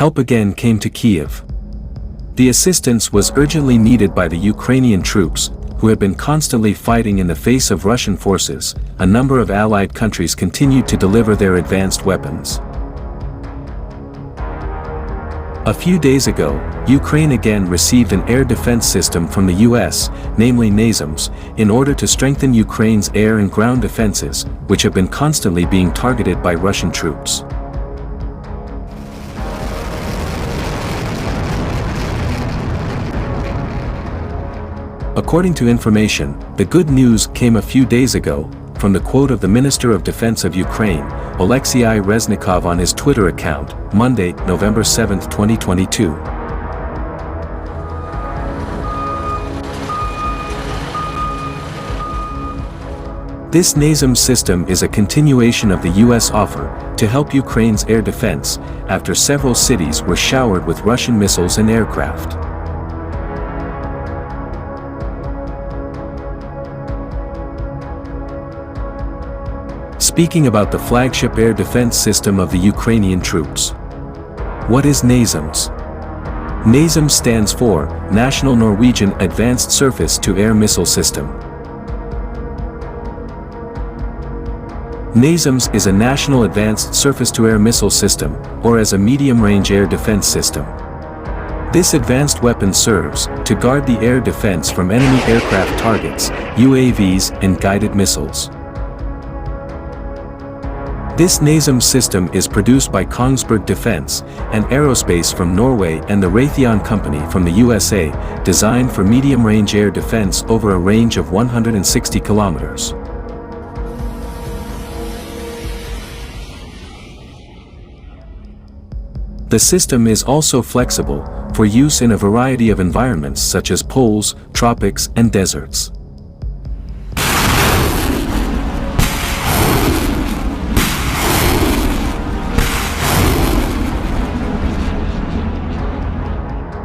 help again came to Kyiv. The assistance was urgently needed by the Ukrainian troops, who had been constantly fighting in the face of Russian forces. A number of allied countries continued to deliver their advanced weapons. A few days ago, Ukraine again received an air defense system from the US, namely NASAMS, in order to strengthen Ukraine's air and ground defenses, which have been constantly being targeted by Russian troops. According to information, the good news came a few days ago, from the quote of the Minister of Defense of Ukraine, Oleksiy Reznikov on his Twitter account, Monday, November 7, 2022. This NASAMS system is a continuation of the US offer to help Ukraine's air defense, after several cities were showered with Russian missiles and aircraft. Speaking about the flagship air defense system of the Ukrainian troops. What is NASAMS? NASAMS stands for National Norwegian Advanced Surface-to-Air Missile System. NASAMS is a national advanced surface-to-air missile system, or as a medium-range air defense system. This advanced weapon serves to guard the air defense from enemy aircraft targets, UAVs, and guided missiles. This NASAMS system is produced by Kongsberg Defence and Aerospace from Norway and the Raytheon Company from the USA, designed for medium-range air defense over a range of 160 kilometers. The system is also flexible, for use in a variety of environments such as poles, tropics, and deserts.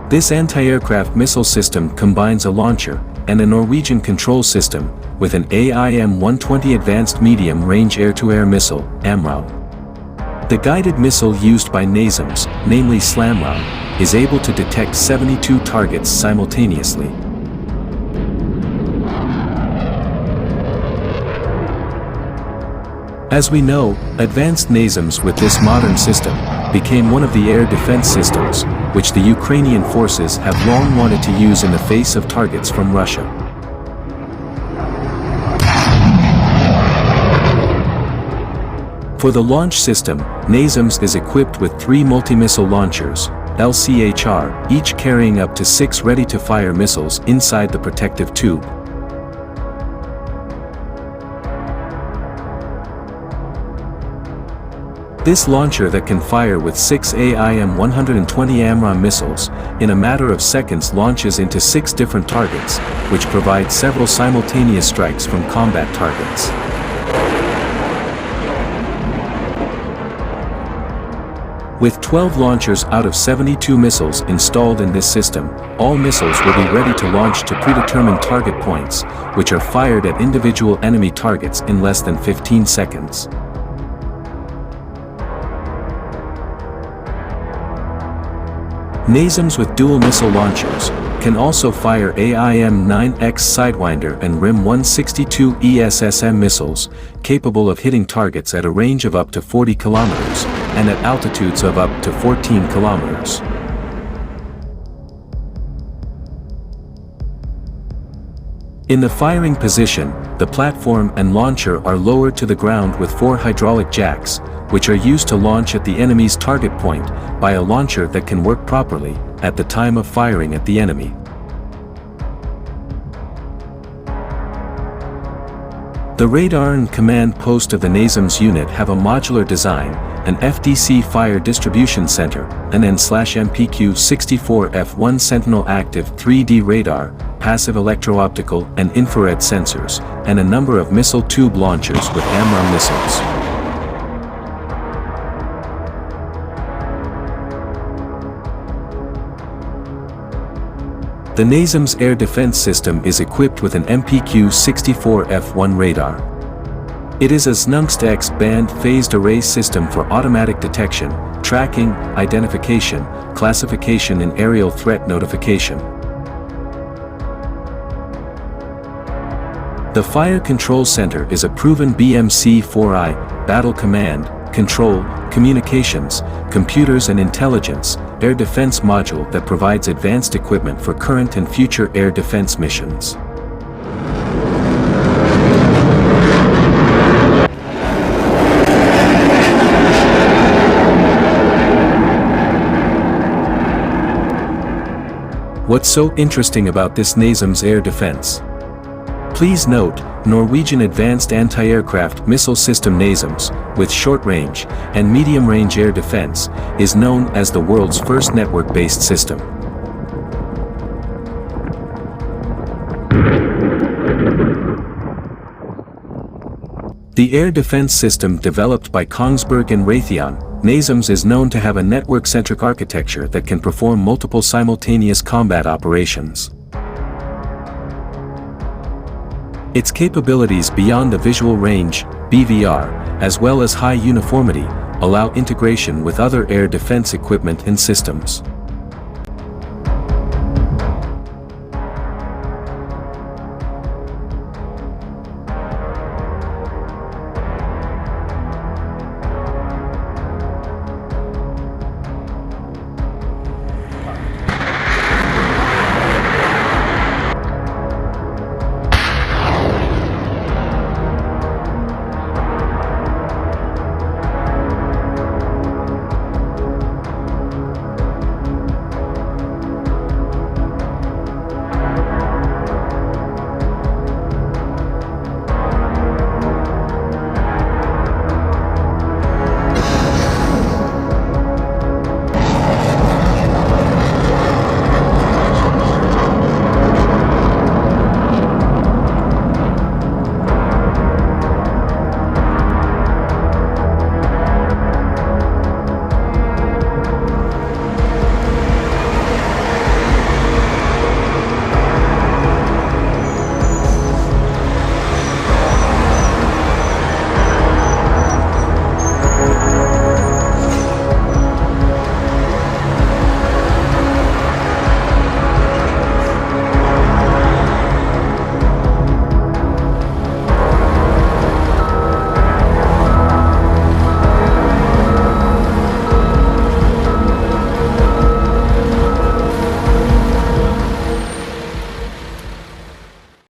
This anti-aircraft missile system combines a launcher and a Norwegian control system with an AIM-120 Advanced Medium Range Air-to-Air Missile, AMRAAM. The guided missile used by NASAMS, namely SLAMRAAM, is able to detect 72 targets simultaneously. As we know, advanced NASAMS with this modern system became one of the air defense systems, which the Ukrainian forces have long wanted to use in the face of targets from Russia. For the launch system, NASAMS is equipped with 3 multi-missile launchers, LCHR, each carrying up to 6 ready-to-fire missiles inside the protective tube. This launcher that can fire with 6 AIM-120 AMRAAM missiles, in a matter of seconds launches into 6 different targets, which provide several simultaneous strikes from combat targets. With 12 launchers out of 72 missiles installed in this system, all missiles will be ready to launch to predetermined target points, which are fired at individual enemy targets in less than 15 seconds. NASAMS with dual missile launchers can also fire AIM-9X Sidewinder and RIM-162 ESSM missiles, capable of hitting targets at a range of up to 40 kilometers and at altitudes of up to 14 kilometers. In the firing position, the platform and launcher are lowered to the ground with 4 hydraulic jacks, which are used to launch at the enemy's target point by a launcher that can work properly at the time of firing at the enemy. The radar and command post of the NASAMS unit have a modular design, an FDC fire distribution center, an N/MPQ-64F1 Sentinel active 3D radar, passive electro-optical and infrared sensors, and a number of missile tube launchers with AMRAAM missiles. The NASAMS air defense system is equipped with an MPQ-64F1 radar. It is a SNUNXT X-band phased array system for automatic detection, tracking, identification, classification and aerial threat notification. The Fire Control Center is a proven BMC-4I, battle command, control, communications, computers and intelligence, air defense module that provides advanced equipment for current and future air defense missions. What's so interesting about this NASAMS air defense? Please note, Norwegian Advanced Anti-Aircraft Missile System NASAMS, with short-range and medium-range air defense, is known as the world's first network-based system. The air defense system developed by Kongsberg and Raytheon, NASAMS is known to have a network-centric architecture that can perform multiple simultaneous combat operations. Its capabilities beyond the visual range, BVR, as well as high uniformity, allow integration with other air defense equipment and systems.